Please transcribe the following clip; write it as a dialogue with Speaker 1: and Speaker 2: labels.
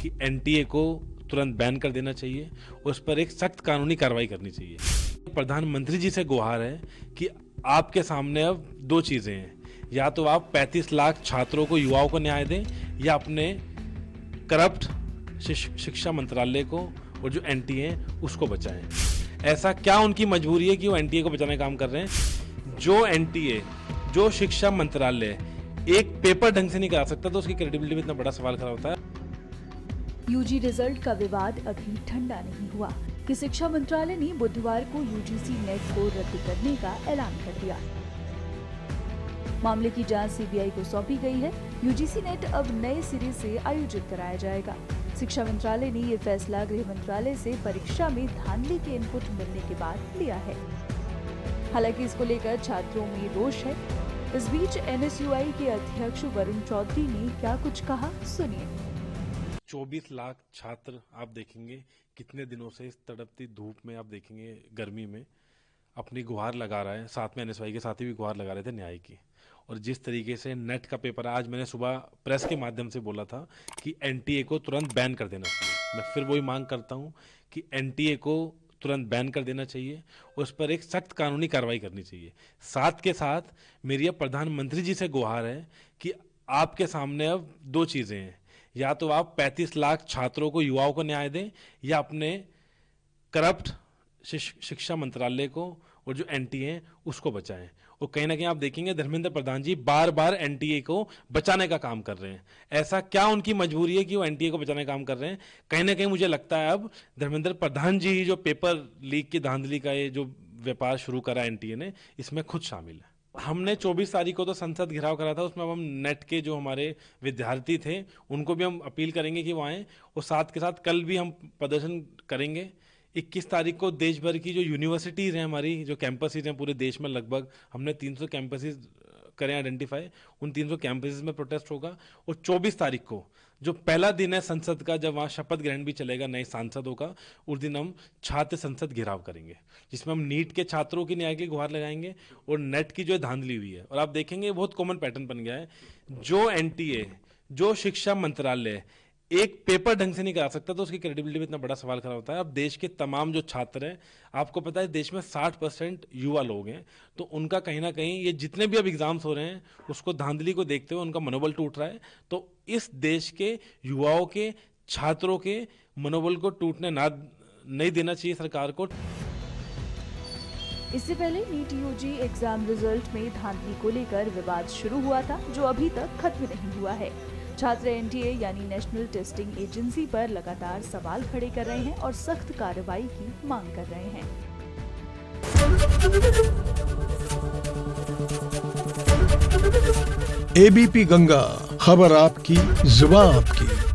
Speaker 1: कि एनटीए को तुरंत बैन कर देना चाहिए, उस पर एक सख्त कानूनी कार्रवाई करनी चाहिए। प्रधानमंत्री जी से गुहार है कि आपके सामने अब दो चीज़ें हैं, या तो आप 35 लाख छात्रों को, युवाओं को न्याय दें, या अपने करप्ट शिक्षा मंत्रालय को और जो एनटीए है उसको बचाएं। ऐसा क्या उनकी मजबूरी है कि वो एनटीए को बचाने का काम कर रहे हैं? जो एनटीए, जो शिक्षा मंत्रालय एक पेपर ढंग से नहीं करा सकता तो उसकी क्रेडिबिलिटी में इतना बड़ा सवाल खड़ा होता है।
Speaker 2: यूजी रिजल्ट का विवाद अभी ठंडा नहीं हुआ कि शिक्षा मंत्रालय ने बुधवार को यूजीसी नेट को रद्द करने का ऐलान कर दिया। मामले की जांच सीबीआई को सौंपी गई है। यूजीसी नेट अब नए सिरे से आयोजित कराया जाएगा। शिक्षा मंत्रालय ने ये फैसला गृह मंत्रालय से परीक्षा में धांधली के इनपुट मिलने के बाद लिया है। हालांकि इसको लेकर छात्रों में रोष है। इस बीच एनएसयूआई के अध्यक्ष वरुण चौधरी ने क्या कुछ कहा, सुनिए।
Speaker 1: 24 लाख छात्र आप देखेंगे कितने दिनों से इस तड़पती धूप में, आप देखेंगे गर्मी में अपनी गुहार लगा रहा है। साथ में एनएसयूआई के साथी भी गुहार लगा रहे थे न्याय की। और जिस तरीके से नेट का पेपर, आज मैंने सुबह प्रेस के माध्यम से बोला था कि एनटीए को तुरंत बैन कर देना चाहिए। मैं फिर वही मांग करता हूं कि एनटीए को तुरंत बैन कर देना चाहिए, उस पर एक सख्त कानूनी कार्रवाई करनी चाहिए। साथ के साथ मेरी अब प्रधानमंत्री जी से गुहार है कि आपके सामने अब दो चीज़ें हैं, या तो आप 35 लाख छात्रों को, युवाओं को न्याय दें, या अपने करप्ट शिक्षा मंत्रालय को और जो एनटीए है उसको बचाएं। और कहीं ना कहीं आप देखेंगे धर्मेंद्र प्रधान जी बार बार एनटीए को बचाने का काम कर रहे हैं। ऐसा क्या उनकी मजबूरी है कि वो एनटीए को बचाने का काम कर रहे हैं? कहीं ना कहीं मुझे लगता है अब धर्मेंद्र प्रधान जी जो पेपर लीक की धांधली का ये जो व्यापार शुरू करा एनटीए ने, इसमें खुद शामिल है। हमने 24 तारीख को तो संसद घेराव करा था, उसमें अब हम नेट के जो हमारे विद्यार्थी थे उनको भी हम अपील करेंगे कि वो आएँ। और साथ के साथ कल भी हम प्रदर्शन करेंगे। 21 तारीख को देश भर की जो यूनिवर्सिटीज़ हैं, हमारी जो कैंपसेज हैं पूरे देश में, लगभग हमने 300 कैंपसेज करें आइडेंटिफाई, उन 300 कैंपसेज में प्रोटेस्ट होगा। और 24 तारीख को जो पहला दिन है संसद का, जब वहाँ शपथ ग्रहण भी चलेगा नए सांसदों का, उस दिन हम छात्र संसद घेराव करेंगे, जिसमें हम नीट के छात्रों की न्याय की गुहार लगाएंगे और नेट की जो धांधली हुई है। और आप देखेंगे बहुत कॉमन पैटर्न बन गया है। जो एनटीए, जो शिक्षा मंत्रालय एक पेपर ढंग से नहीं करा सकता तो उसकी क्रेडिबिलिटी में इतना बड़ा सवाल खड़ा होता है। अब देश के तमाम जो छात्र हैं, आपको पता है देश में 60% युवा लोग हैं, तो उनका कहीं ना कहीं ये जितने भी अब एग्जाम्स हो रहे हैं उसको धांधली को देखते हुए उनका मनोबल टूट रहा है। तो इस देश के युवाओं के, छात्रों के मनोबल को टूटने नहीं देना चाहिए सरकार को।
Speaker 2: इससे पहले नीट यूजी एग्जाम रिजल्ट में धांधली को लेकर विवाद शुरू हुआ था, जो अभी तक खत्म नहीं हुआ है। छात्र एनटीए यानी नेशनल टेस्टिंग एजेंसी पर लगातार सवाल खड़े कर रहे हैं और सख्त कार्रवाई की मांग कर रहे हैं।
Speaker 3: एबीपी गंगा, खबर आपकी, जुबान आपकी।